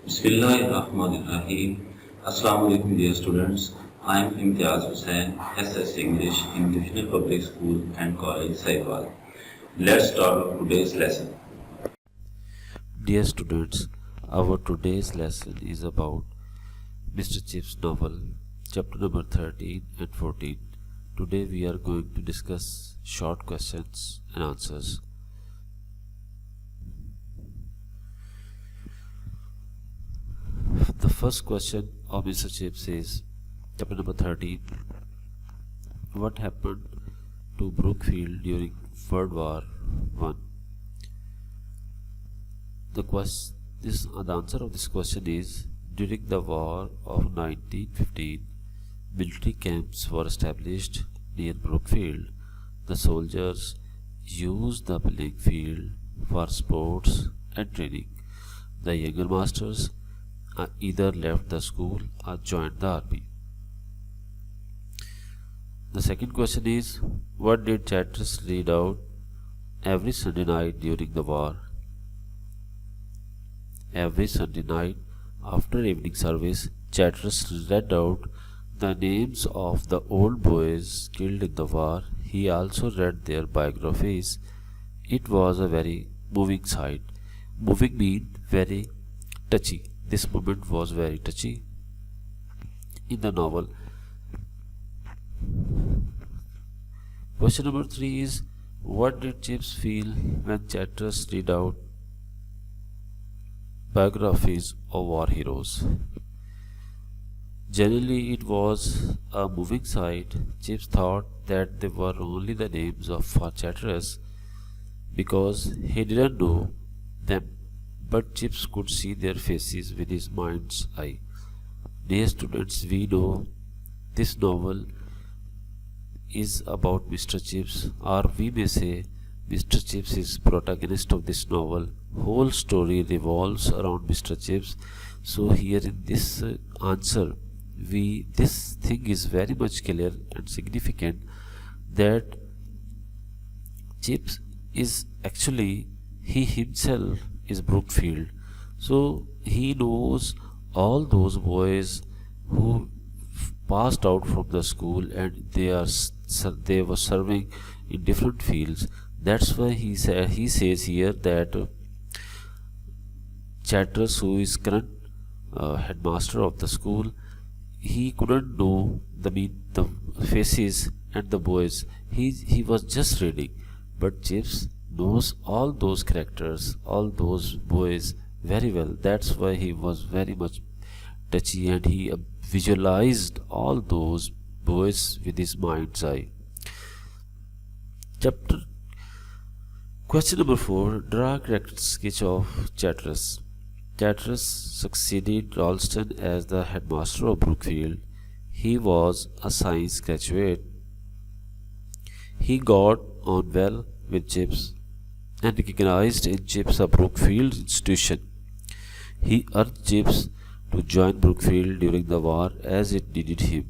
Bismillahirrahmanirrahim. Assalamu alaikum dear students. I am Imtiaz Hussain, SS English in Divisional Public School and College, Sahiwal. Let's start today's lesson. Dear students, our today's lesson is about Mr. Chip's novel, chapter number 13 and 14. Today we are going to discuss short questions and answers. The first question of Mr. Chips is chapter number 13. What happened to Brookfield during World War I? The answer of this question is during the war of 1915, military camps were established near Brookfield. The soldiers used the playing field for sports and training. The younger masters either left the school or joined the army. The second question is, what did Chatteris read out every Sunday night during the war? Every Sunday night after evening service, Chatteris read out the names of the old boys killed in the war. He also read their biographies. It was a very moving sight. Moving means very touchy. This moment was very touchy in the novel. Question number 3 is, what did Chips feel when Chatteris read out biographies of war heroes? Generally, it was a moving sight. Chips thought that they were only the names of Chatteris because he didn't know them, but Chips could see their faces with his mind's eye. Dear students, we know this novel is about Mr. Chips, or we may say Mr. Chips is protagonist of this novel. Whole story revolves around Mr. Chips. So here in this answer, this thing is very much clear and significant that Chips is actually he himself is Brookfield. So he knows all those boys who passed out from the school and they were serving in different fields. That's why he says here that Chatteris, who is current headmaster of the school, he couldn't know the faces and the boys. He was just reading, but Chips knows all those characters, all those boys very well. That's why he was very much touchy and he visualized all those boys with his mind's eye. Question number 4. Draw a character sketch of Chatteris. Chatteris succeeded Ralston as the headmaster of Brookfield. He was a science graduate. He got on well with Chips and recognized in Chips a Brookfield institution. He urged Chips to join Brookfield during the war as it needed him.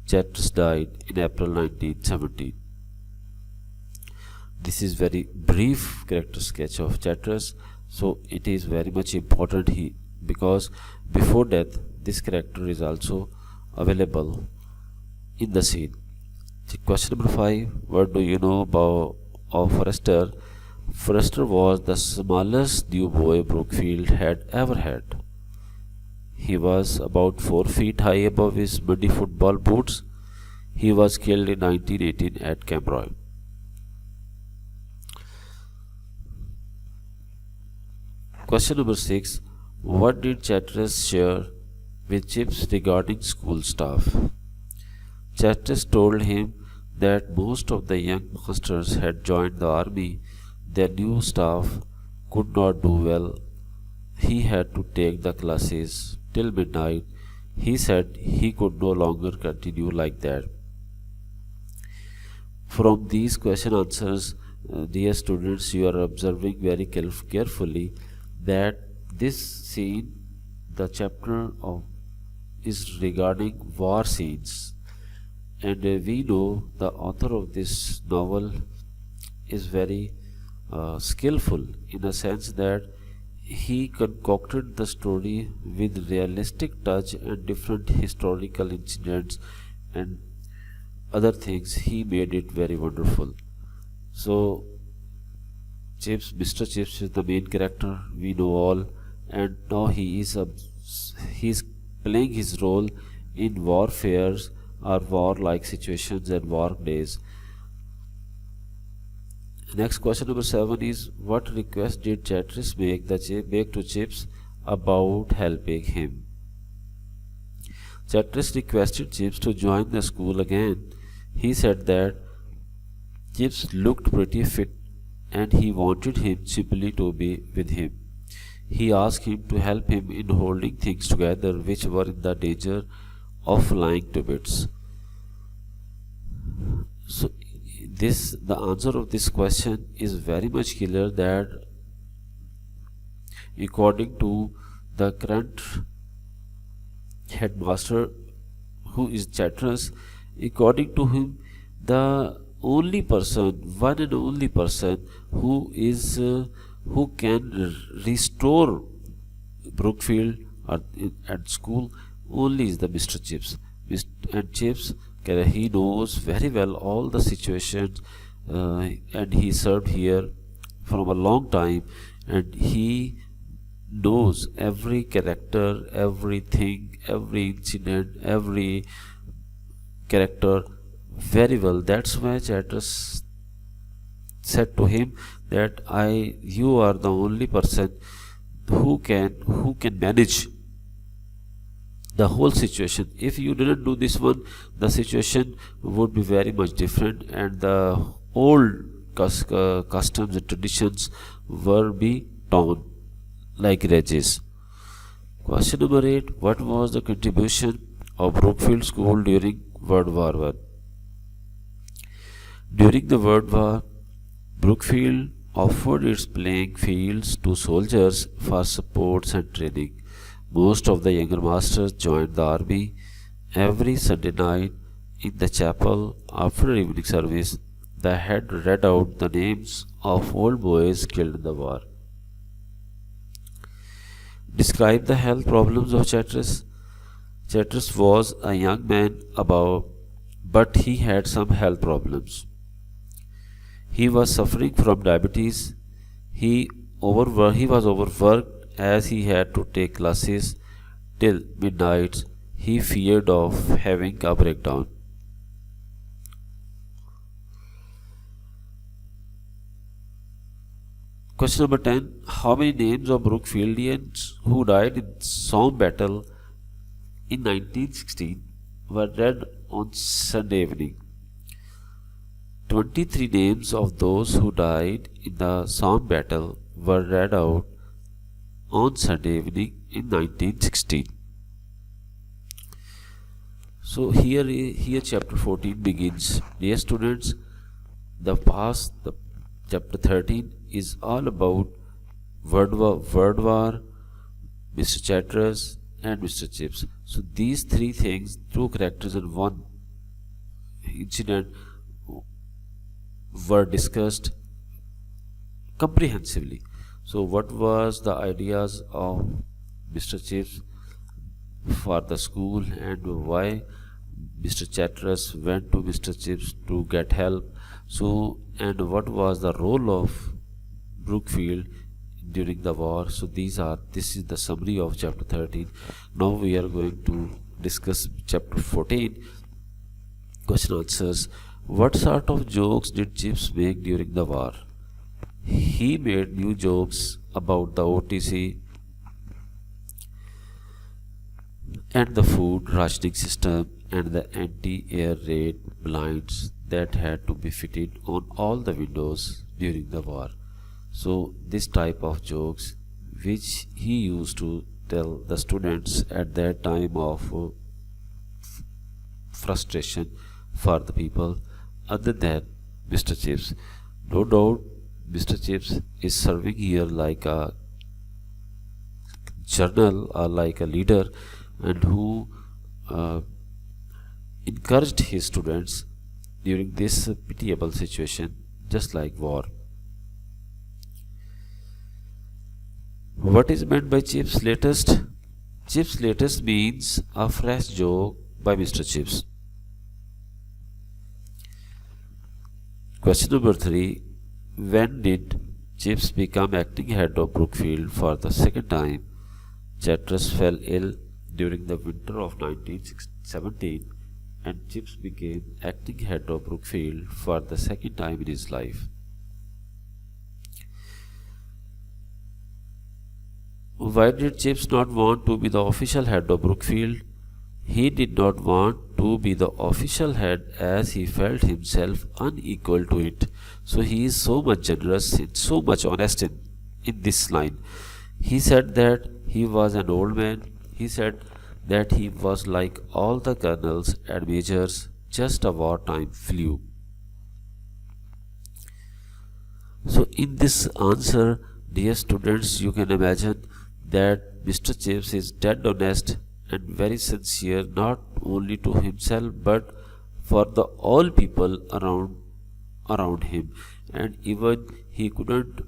Chatteris died in April 1917. This is very brief character sketch of Chatteris, so it is very much important because before death this character is also available in the scene. Question number 5. What do you know of Forrester? Forrester was the smallest new boy Brookfield had ever had. He was about 4 feet high above his muddy football boots. He was killed in 1918 at Cambrai. Question number 6. What did Chatteris share with Chips regarding school staff? Chatteris told him that most of the young masters had joined the army. Their new staff could not do well. He had to take the classes till midnight. He said he could no longer continue like that. From these question answers, dear students, you are observing very carefully that this scene, the chapter is regarding war scenes, and we know the author of this novel is very skillful in a sense that he concocted the story with realistic touch and different historical incidents and other things. He made it very wonderful. So Chips, Mr. Chips is the main character we know all, and now he is playing his role in warfares or war-like situations and war days. Next question number 7 is what request did Chatteris make to Chips about helping him? Chatteris requested Chips to join the school again. He said that Chips looked pretty fit and he wanted him simply to be with him. He asked him to help him in holding things together which were in the danger of flying to bits. So the answer of this question is very much clear that according to the current headmaster, who is Chatteris, according to him, the only person, one and only person who can restore Brookfield at school only is the Mr. Chips. And Chips, he knows very well all the situations, and he served here from a long time, and he knows every character, everything, every incident, every character very well. That's why Chatteris said to him that you are the only person who can manage the whole situation. If you didn't do this one, the situation would be very much different, and the old customs and traditions will be torn like rages. Question number 8. What was the contribution of Brookfield School during World War I? During the World War, Brookfield offered its playing fields to soldiers for sports and training. Most of the younger masters joined the army. Every Sunday night in the chapel after evening service, the head read out the names of old boys killed in the war. Describe the health problems of Chatteris. Chatteris was a young man but he had some health problems. He was suffering from diabetes. He was overworked as he had to take classes till midnight. He feared of having a breakdown. Question number 10. How many names of Brookfieldians who died in Somme battle in 1916 were read on Sunday evening? 23 names of those who died in the Somme battle were read out on Sunday evening in 1916. So here chapter 14 begins. Dear students, the chapter 13 is all about World War, Mr. Chatteris, and Mr. Chips. So these three things, two characters and one incident, were discussed comprehensively. So what was the ideas of Mr. Chips for the school, and why Mr. Chatteris went to Mr. Chips to get help? So, and what was the role of Brookfield during the war? So this is the summary of chapter 13. Now we are going to discuss chapter 14. Question answers. What sort of jokes did Chips make during the war? He made new jokes about the OTC and the food rationing system and the anti-air raid blinds that had to be fitted on all the windows during the war. So this type of jokes which he used to tell the students at that time of frustration for the people other than Mr. Chips. No doubt Mr. Chips is serving here like a journal or like a leader, and who encouraged his students during this pitiable situation, just like war. What is meant by Chip's latest? Chip's latest means a fresh joke by Mr. Chips. Question number 3. When did Chips become acting head of Brookfield for the second time? Chatteras fell ill during the winter of 1917 and Chips became acting head of Brookfield for the second time in his life. Why did Chips not want to be the official head of Brookfield? He did not want to be the official head as he felt himself unequal to it. So he is so much generous and so much honest in this line. He said that he was an old man. He said that he was like all the colonels and majors, just a wartime flu. So in this answer, dear students, you can imagine that Mr. Chips is dead honest and very sincere, not only to himself but for the all people around him, and even he couldn't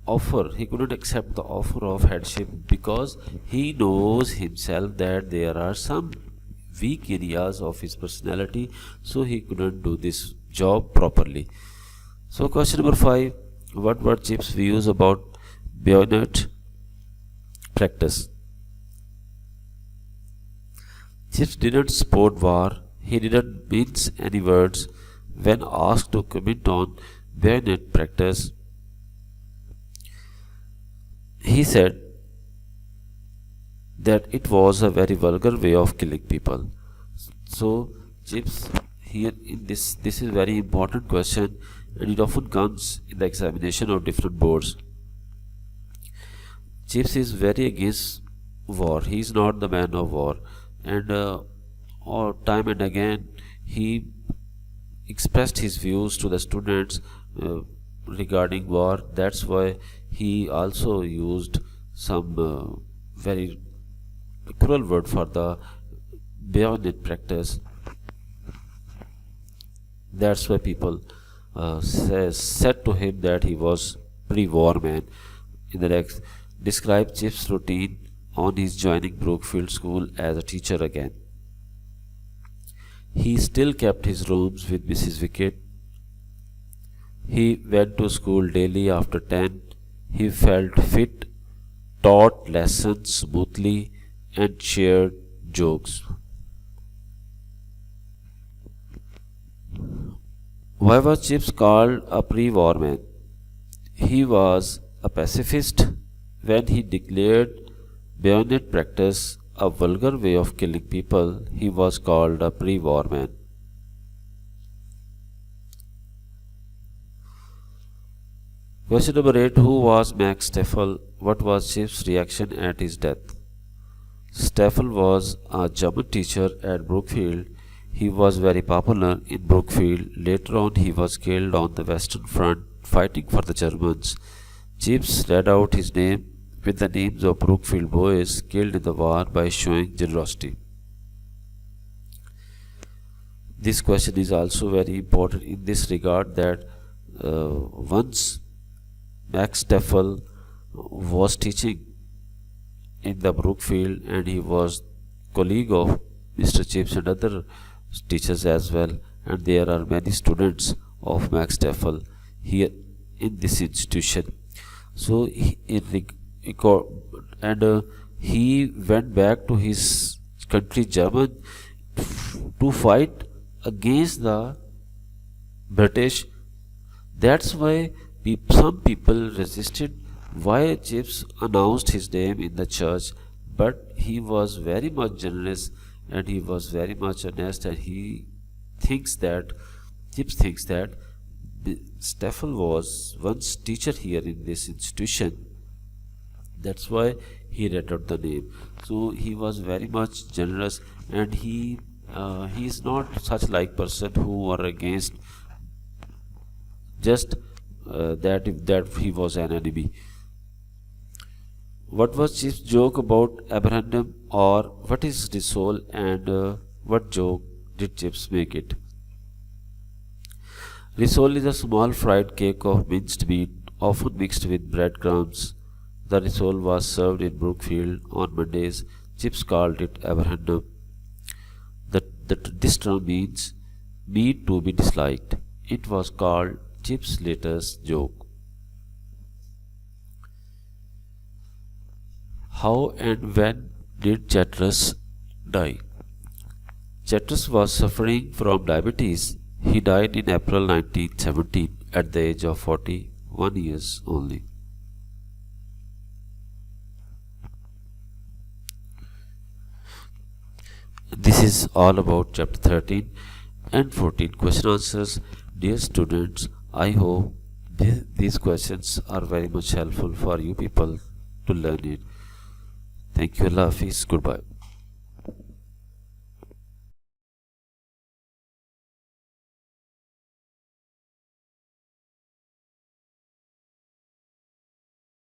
accept the offer of headship because he knows himself that there are some weak areas of his personality, so he couldn't do this job properly. So question number 5, what were Chip's views about bayonet practice? Chips didn't support war. He didn't mince any words when asked to comment on bayonet practice. He said that it was a very vulgar way of killing people. So Chips here in this is very important question, and it often comes in the examination of different boards. Chips is very against war. He is not the man of war, and or time and again he expressed his views to the students regarding war. That's why he also used some very cruel word for the bayonet practice. That's why people said to him that he was pre-war man. In the next, describe Chip's routine on his joining Brookfield School as a teacher again. He still kept his rooms with Mrs. Wickett. He went to school daily after 10. He felt fit, taught lessons smoothly, and shared jokes. Why was Chips called a pre-war man? He was a pacifist. When he declared bayonet practice a vulgar way of killing people, he was called a pre-war man. Question number 8. Who was Max Steffel? What was Chips' reaction at his death? Steffel was a German teacher at Brookfield. He was very popular in Brookfield. Later on, he was killed on the Western Front fighting for the Germans. Chips read out his name with the names of Brookfield boys killed in the war by showing generosity. This question is also very important in this regard that once Max Steffel was teaching in the Brookfield and he was colleague of Mr. Chips and other teachers as well, and there are many students of Max Steffel here in this institution. So he went back to his country German to fight against the British. That's why some people resisted why Chips announced his name in the church, but he was very much generous and he was very much honest, and Chips thinks that Steffel was once teacher here in this institution. That's why he read out the name. So he was very much generous, and he is not such like person who are against just that he was an enemy. What was Chips' joke about Abraham, or what is Risol, and what joke did Chips make it? Risol is a small fried cake of minced meat, often mixed with breadcrumbs. The risol was served in Brookfield on Mondays. Chips called it Abraham. This term means meat to be disliked. It was called Chips' latest joke. How and when did Chatterus die? Chatterus was suffering from diabetes. He died in April 1917 at the age of 41 years only. This is all about chapter 13 and 14 question answers. Dear students, I hope these questions are very much helpful for you people to learn it. Thank you. Allah Hafiz. Goodbye.